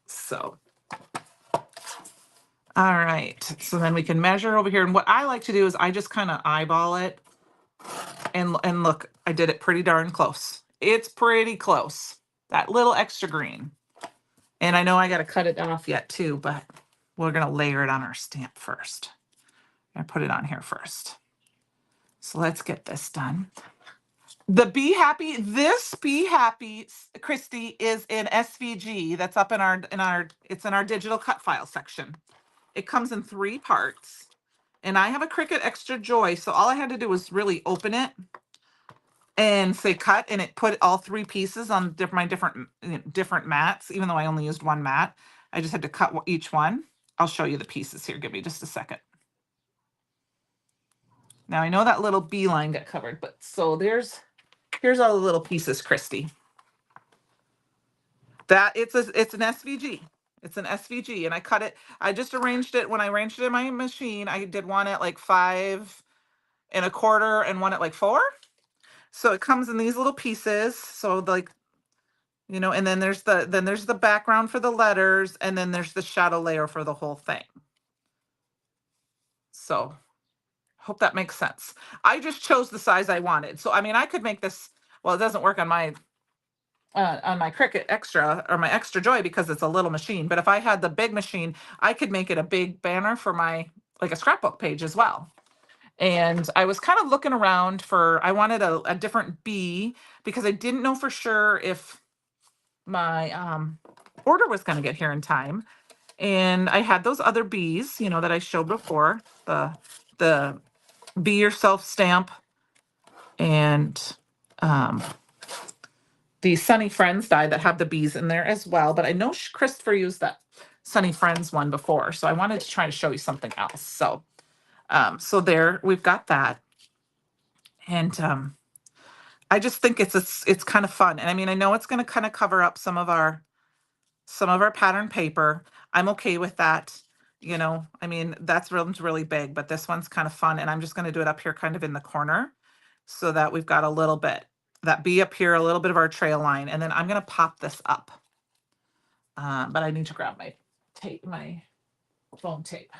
So, all right. So then we can measure over here. And what I like to do is I just kind of eyeball it. And look, I did it pretty darn close. It's pretty close. That little extra green. And I know I got to cut it off yet too, but we're going to layer it on our stamp first. I put it on here first. So let's get this done. The Be Happy, this Be Happy, Christy, is in SVG. That's up in it's in our digital cut file section. It comes in 3 parts. And I have a Cricut Extra Joy, so all I had to do was really open it and say cut, and it put all 3 pieces on my different mats, even though I only used 1 mat. I just had to cut each one. I'll show you the pieces here. Give me just a second. Now I know that little bee line got covered, but so here's all the little pieces, Christy. That it's an SVG. It's an SVG, and I cut it. I just arranged it when I arranged it in my machine. I did one at like 5 1/4 and one at like 4. So it comes in these little pieces. So like, you know, and then there's the background for the letters, and then there's the shadow layer for the whole thing. So hope that makes sense. I just chose the size I wanted. So I mean, I could make this, well, it doesn't work on my Cricut Extra or my Extra Joy because it's a little machine. But if I had the big machine, I could make it a big banner for my, like a scrapbook page as well. And I was kind of looking around I wanted a different bee because I didn't know for sure if my order was going to get here in time. And I had those other bees, you know, that I showed before, the Be Yourself stamp and the Sunny Friends die that have the bees in there as well. But I know Christopher used that Sunny Friends one before, so I wanted to try to show you something else. So, so there we've got that, and I just think it's kind of fun. And I mean, I know it's going to kind of cover up some of our pattern paper. I'm okay with that. You know, I mean, that's really big, but this one's kind of fun. And I'm just going to do it up here kind of in the corner so that we've got a little bit, that bee up here, a little bit of our trail line. And then I'm going to pop this up. But I need to grab my tape, my foam tape.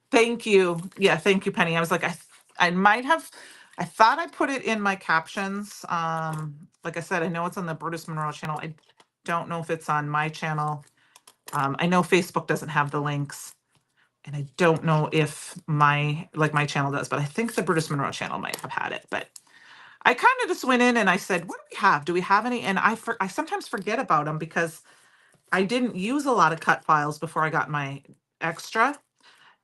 Thank you. Yeah, thank you, Penny. I was like, I thought I put it in my captions. Like I said, I know it's on the Brutus Monroe channel. I don't know if it's on my channel. I know Facebook doesn't have the links, and I don't know if my channel does, but I think the Brutus Monroe channel might have had it. But I kind of just went in and I said, what do we have? Do we have any? And I sometimes forget about them because I didn't use a lot of cut files before I got my Extra,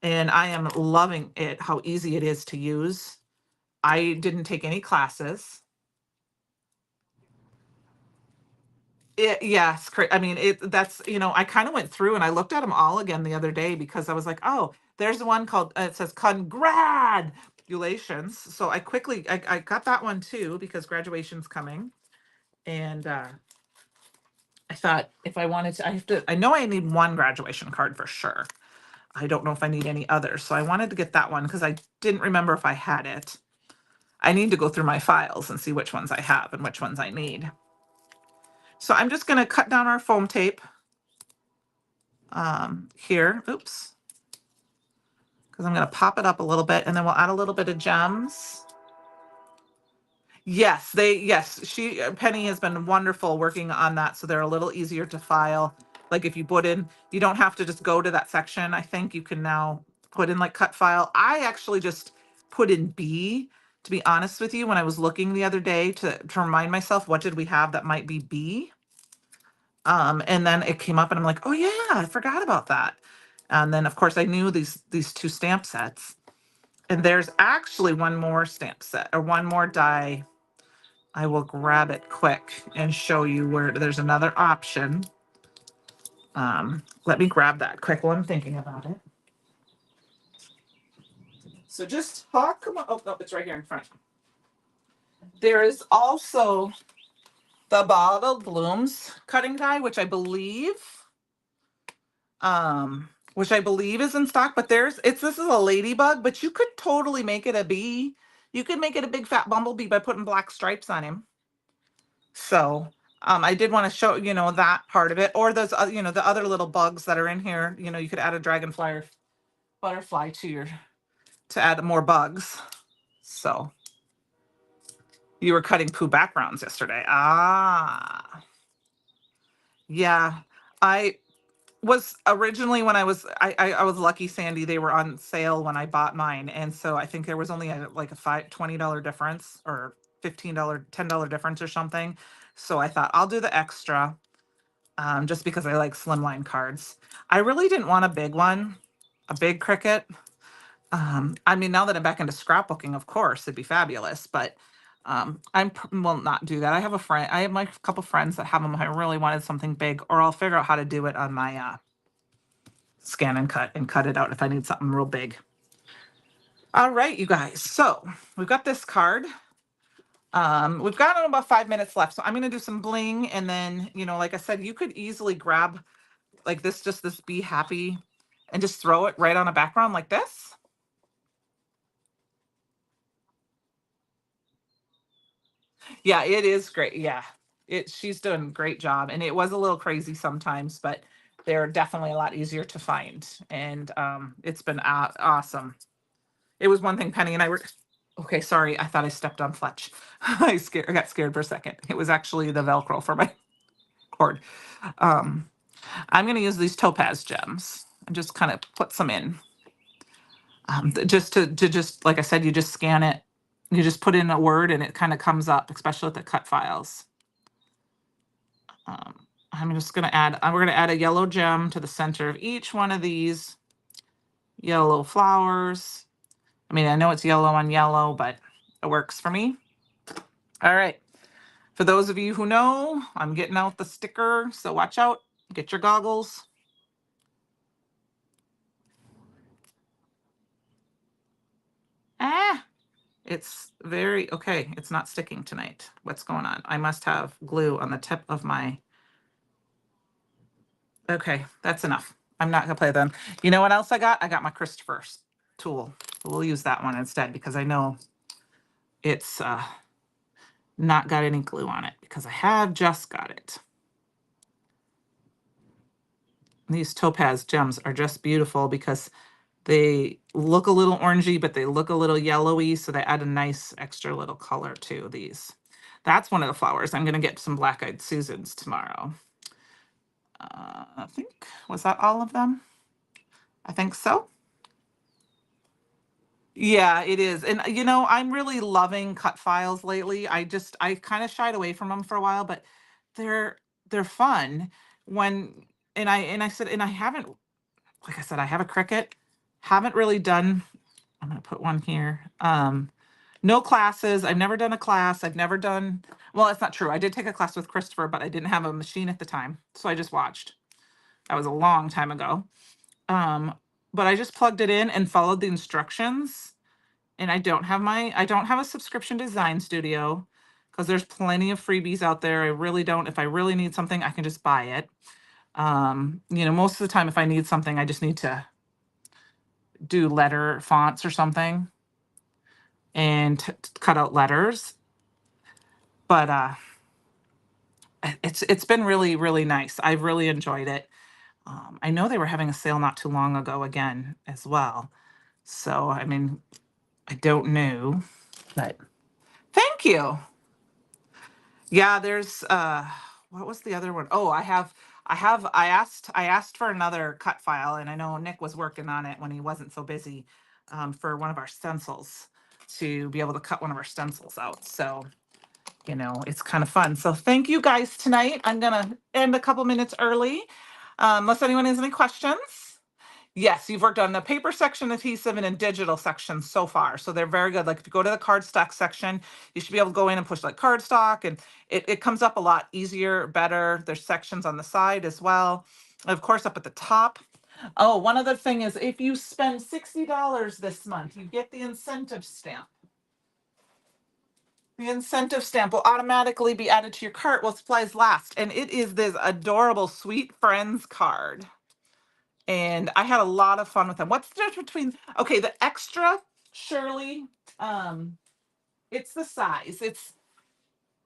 and I am loving it, how easy it is to use. I didn't take any classes. Yes, I mean, that's, you know, I kind of went through and I looked at them all again the other day because I was like, oh, there's one called, it says congratulations. So I got that one too because graduation's coming. And I thought if I wanted to, I know I need one graduation card for sure. I don't know if I need any others. So I wanted to get that one because I didn't remember if I had it. I need to go through my files and see which ones I have and which ones I need. So I'm just going to cut down our foam tape here. Oops. Because I'm going to pop it up a little bit and then we'll add a little bit of gems. Yes, Penny has been wonderful working on that. So they're a little easier to file. Like if you put in, you don't have to just go to that section. I think you can now put in like cut file. I actually just put in B, to be honest with you, when I was looking the other day to remind myself, what did we have that might be B? And then it came up and I'm like, oh yeah, I forgot about that. And then of course I knew these two stamp sets. And there's actually one more stamp set or one more die. I will grab it quick and show you where there's another option. Let me grab that quick while I'm thinking about it. So just talk. Come on. Oh, no, it's right here in front. There is also the Bottled Blooms cutting die, which I believe is in stock, but this is a ladybug, but you could totally make it a bee. You could make it a big fat bumblebee by putting black stripes on him. So I did want to show, that part of it, or those, the other little bugs that are in here. You could add a dragonfly or butterfly to add more bugs. So you were cutting poo backgrounds yesterday. Ah, yeah. I was originally, when I was lucky, Sandy, they were on sale when I bought mine. And so I think there was only like a $20 difference or $15, $10 difference or something. So I thought I'll do the extra. Just because I like slimline cards. I really didn't want a big one, a big Cricut. I mean, now that I'm back into scrapbooking, of course, it'd be fabulous, but will not do that. I have my couple friends that have them. I really wanted something big, or I'll figure out how to do it on my scan and cut it out if I need something real big. All right, you guys. So we've got this card. We've got about 5 minutes left. So I'm going to do some bling. And then, like I said, you could easily grab like this, just this Be Happy, and just throw it right on a background like this. Yeah, it is great. Yeah, she's doing a great job. And it was a little crazy sometimes, but they're definitely a lot easier to find. And it's been awesome. It was one thing Penny and I were, okay, sorry, I thought I stepped on Fletch. I got scared for a second. It was actually the Velcro for my cord. I'm going to use these topaz gems and just kind of put some in. Just to just, like I said, you just scan it. You just put in a word and it kind of comes up, especially with the cut files. I'm just going to we're going to add a yellow gem to the center of each one of these yellow flowers. I mean, I know it's yellow on yellow, but it works for me. All right. For those of you who know, I'm getting out the sticker, so watch out. Get your goggles. It's very, okay, it's not sticking tonight. What's going on? I must have glue on the tip of my, okay, that's enough. I'm not gonna play them. You know what else I got? I got my Christopher's tool. We'll use that one instead because I know it's not got any glue on it because I have just got it. These topaz gems are just beautiful because they look a little orangey, but they look a little yellowy, so they add a nice extra little color to these. That's one of the flowers. I'm going to get some black-eyed Susans tomorrow. I think, was that all of them? I think so. Yeah, it is. And I'm really loving cut files lately. I kind of shied away from them for a while, but they're fun when, and I haven't, like I said, I have a Cricut, haven't really done, I'm going to put one here. No classes. I've never done a class. I've never done, well, that's not true. I did take a class with Christopher, but I didn't have a machine at the time. So I just watched. That was a long time ago. But I just plugged it in and followed the instructions. And I don't have a subscription to Design Studio because there's plenty of freebies out there. I really don't. If I really need something, I can just buy it. Most of the time, if I need something, I just need to do letter fonts or something and cut out letters. But it's been really, really nice. I've really enjoyed it. I know they were having a sale not too long ago again as well. So, I mean, I don't know, but thank you. Yeah, there's what was the other one? Oh, I asked for another cut file, and I know Nick was working on it when he wasn't so busy, for one of our stencils, to be able to cut one of our stencils out. So, it's kind of fun. So thank you guys tonight. I'm gonna end a couple minutes early, unless anyone has any questions. Yes, you've worked on the paper section, adhesive, and in digital section so far. So they're very good. Like if you go to the cardstock section, you should be able to go in and push like cardstock, and it comes up a lot easier, better. There's sections on the side as well. Of course, up at the top. Oh, one other thing is if you spend $60 this month, you get the incentive stamp. The incentive stamp will automatically be added to your cart while supplies last. And it is this adorable Sweet Friends card. And I had a lot of fun with them. What's the difference between, okay, the extra, Shirley, um, it's the size.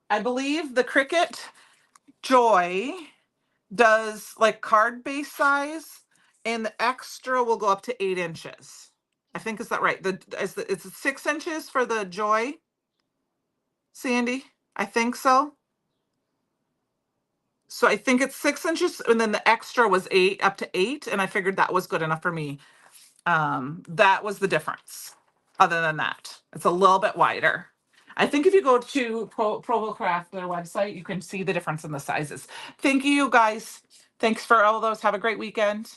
I believe the Cricut Joy does like card base size, and the extra will go up to 8 inches. I think, is that right? It's 6 inches for the Joy, Sandy? I think so. So I think it's 6 inches, and then the extra was up to 8, and I figured that was good enough for me. That was the difference. Other than that, it's a little bit wider. I think if you go to Provo Craft, their website, you can see the difference in the sizes. Thank you guys. Thanks for all those. Have a great weekend,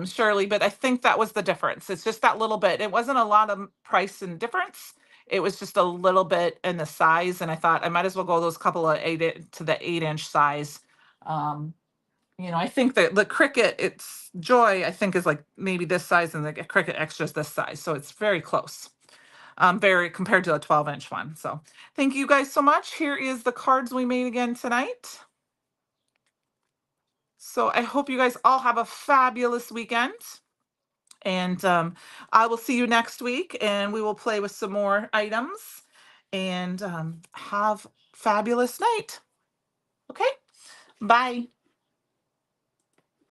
Shirley. But I think that was the difference. It's just that little bit. It wasn't a lot of price and difference. It was just a little bit in the size, and I thought I might as well go those couple of 8 to the 8 inch size. Um, I think that the Cricut, it's Joy, I think is like maybe this size, and the Cricut Extra is this size. So it's very close, very compared to a 12-inch one. So thank you guys so much. Here is the cards we made again tonight. So I hope you guys all have a fabulous weekend. And I will see you next week, and we will play with some more items, and have fabulous night. Okay, bye.